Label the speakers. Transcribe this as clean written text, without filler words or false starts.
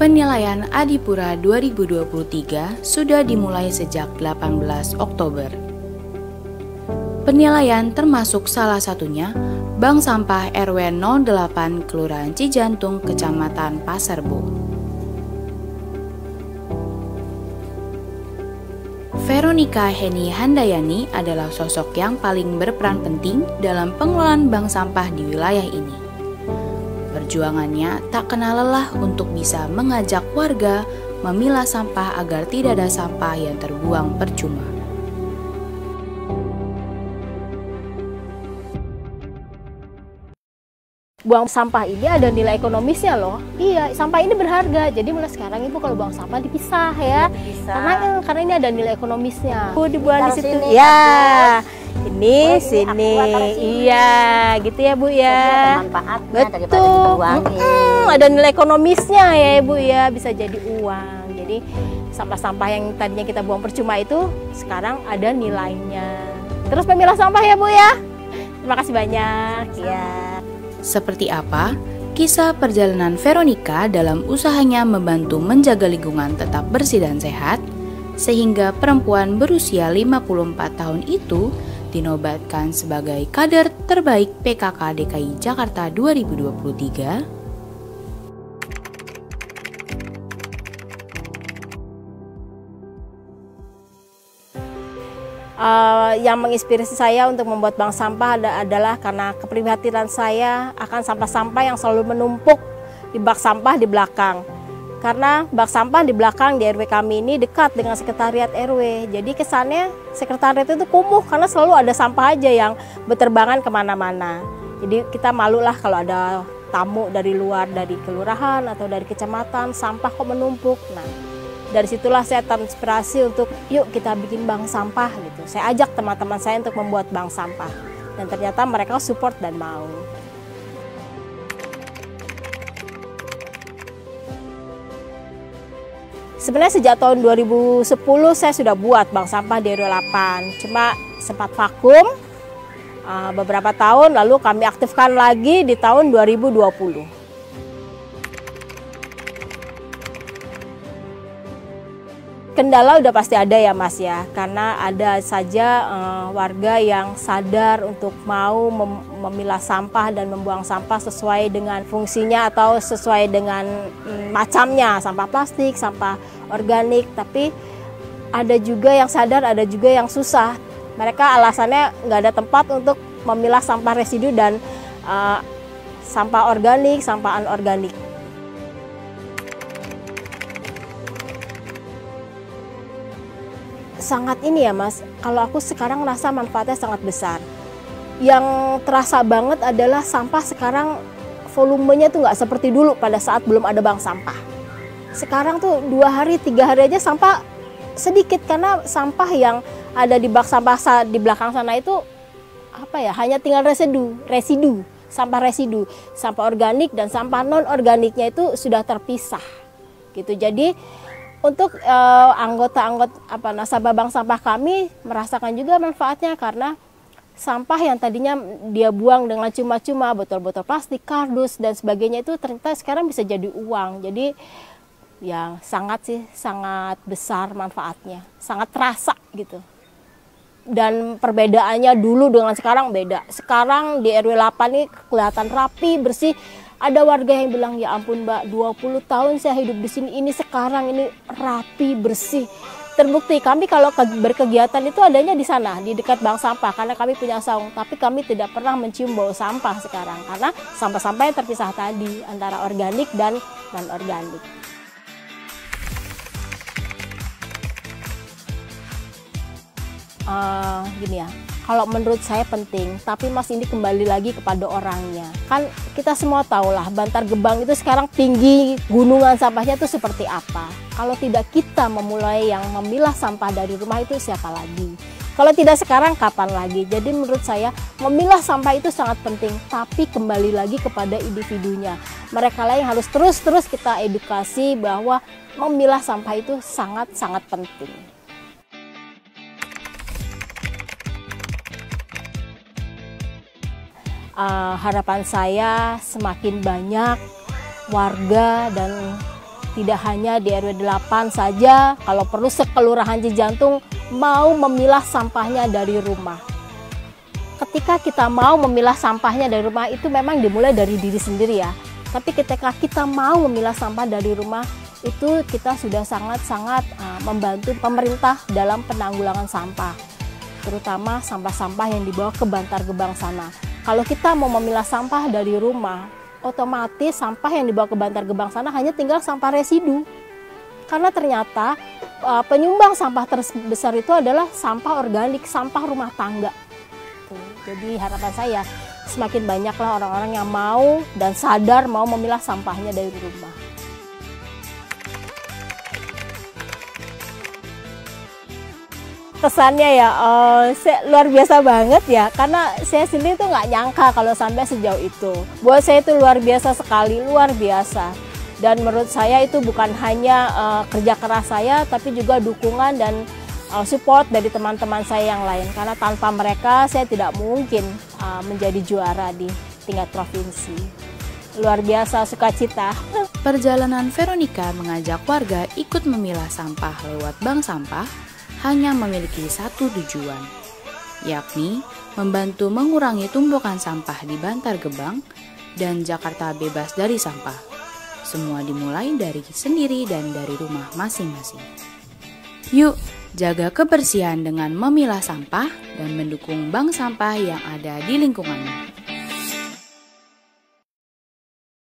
Speaker 1: Penilaian Adipura 2023 sudah dimulai sejak 18 Oktober. Penilaian termasuk salah satunya Bank Sampah RW 08 Kelurahan Cijantung, Kecamatan Pasar Bo. Veronica Heni Handayani adalah sosok yang paling berperan penting dalam pengelolaan bank sampah di wilayah ini. Perjuangannya tak kenal lelah untuk bisa mengajak warga memilah sampah agar tidak ada sampah yang terbuang percuma.
Speaker 2: Buang sampah ini ada nilai ekonomisnya loh. Iya, sampah ini berharga. Jadi mulai sekarang Ibu kalau buang sampah dipisah ya. Karena ini ada nilai ekonomisnya. Bu dibuang di situ.
Speaker 3: Sini,
Speaker 2: ya. Ini sini. Iya, gitu ya Bu ya. Betul. Ada nilai ekonomisnya ya Ibu ya, bisa jadi uang. Jadi sampah-sampah yang tadinya kita buang percuma itu sekarang ada nilainya. Terus pemilah sampah ya Bu ya. Terima kasih banyak. Ya.
Speaker 1: Seperti apa kisah perjalanan Veronica dalam usahanya membantu menjaga lingkungan tetap bersih dan sehat, sehingga perempuan berusia 54 tahun itu dinobatkan sebagai kader terbaik PKK DKI Jakarta 2023?
Speaker 2: Yang menginspirasi saya untuk membuat bank sampah adalah karena keprihatinan saya akan sampah-sampah yang selalu menumpuk di bak sampah di belakang. Karena bak sampah di belakang di RW kami ini dekat dengan sekretariat RW. Jadi kesannya sekretariat itu kumuh karena selalu ada sampah aja yang berterbangan kemana-mana. Jadi kita malu lah kalau ada tamu dari luar, dari kelurahan atau dari kecamatan, sampah kok menumpuk. Nah, dari situlah saya terinspirasi untuk yuk kita bikin bank sampah gitu. Saya ajak teman-teman saya untuk membuat bank sampah. Dan ternyata mereka support dan mau. Sebenarnya sejak tahun 2010 saya sudah buat bank sampah di RW 8. Cuma sempat vakum beberapa tahun, lalu kami aktifkan lagi di tahun 2020. Kendala udah pasti ada ya Mas ya, karena ada saja warga yang sadar untuk mau memilah sampah dan membuang sampah sesuai dengan fungsinya atau sesuai dengan macamnya, sampah plastik, sampah organik. Tapi ada juga yang sadar, ada juga yang susah. Mereka alasannya nggak ada tempat untuk memilah sampah residu dan sampah organik, sampah anorganik. Sangat ini ya Mas, kalau aku sekarang rasa manfaatnya sangat besar. Yang terasa banget adalah sampah sekarang volumenya tuh nggak seperti dulu pada saat belum ada bank sampah. Sekarang tuh 2 hari, 3 hari aja sampah sedikit karena sampah yang ada di bak sampah di belakang sana itu apa ya, hanya tinggal residu, sampah residu, sampah organik dan sampah non organiknya itu sudah terpisah gitu. Jadi untuk anggota-anggota nasabah bank sampah kami merasakan juga manfaatnya karena sampah yang tadinya dia buang dengan cuma-cuma, botol-botol plastik, kardus dan sebagainya itu ternyata sekarang bisa jadi uang. Jadi ya sangat besar manfaatnya, sangat terasa gitu. Dan perbedaannya dulu dengan sekarang beda. Sekarang di RW 8 ini kelihatan rapi, bersih. Ada warga yang bilang, ya ampun Mbak, 20 tahun saya hidup di sini, ini sekarang ini rapi, bersih. Terbukti kami kalau berkegiatan itu adanya di sana, di dekat bank sampah, karena kami punya saung. Tapi kami tidak pernah mencium bau sampah sekarang, karena sampah-sampah yang terpisah tadi, antara organik dan non-organik. Gini ya, kalau menurut saya penting, tapi Mas ini kembali lagi kepada orangnya. Kan kita semua tahu lah, Bantar Gebang itu sekarang tinggi, gunungan sampahnya itu seperti apa. Kalau tidak kita memulai yang memilah sampah dari rumah itu siapa lagi? Kalau tidak sekarang kapan lagi? Jadi menurut saya memilah sampah itu sangat penting, tapi kembali lagi kepada individunya. Mereka lah yang harus terus kita edukasi bahwa memilah sampah itu sangat penting. Harapan saya semakin banyak warga dan Tidak hanya di RW 8 saja, kalau perlu sekelurahan Cijantung mau memilah sampahnya dari rumah. Ketika kita mau memilah sampahnya dari rumah itu memang dimulai dari diri sendiri ya. Tapi ketika kita mau memilah sampah dari rumah, itu kita sudah sangat-sangat membantu pemerintah dalam penanggulangan sampah, terutama sampah-sampah yang dibawa ke Bantar Gebang sana. Kalau kita mau memilah sampah dari rumah, otomatis sampah yang dibawa ke Bantar Gebang sana hanya tinggal sampah residu. Karena ternyata penyumbang sampah terbesar itu adalah sampah organik, sampah rumah tangga. Jadi harapan saya semakin banyaklah orang-orang yang mau dan sadar mau memilah sampahnya dari rumah. Kesannya ya luar biasa banget ya, karena saya sendiri tuh nggak nyangka kalau sampai sejauh itu. Buat saya itu luar biasa sekali, luar biasa. Dan menurut saya itu bukan hanya kerja keras saya, tapi juga dukungan dan support dari teman-teman saya yang lain. Karena tanpa mereka saya tidak mungkin menjadi juara di tingkat provinsi. Luar biasa sukacita.
Speaker 1: Perjalanan Veronica mengajak warga ikut memilah sampah lewat bank sampah hanya memiliki satu tujuan, yakni membantu mengurangi tumpukan sampah di Bantar Gebang dan Jakarta bebas dari sampah. Semua dimulai dari sendiri dan dari rumah masing-masing. Yuk, jaga kebersihan dengan memilah sampah dan mendukung bank sampah yang ada di lingkunganmu.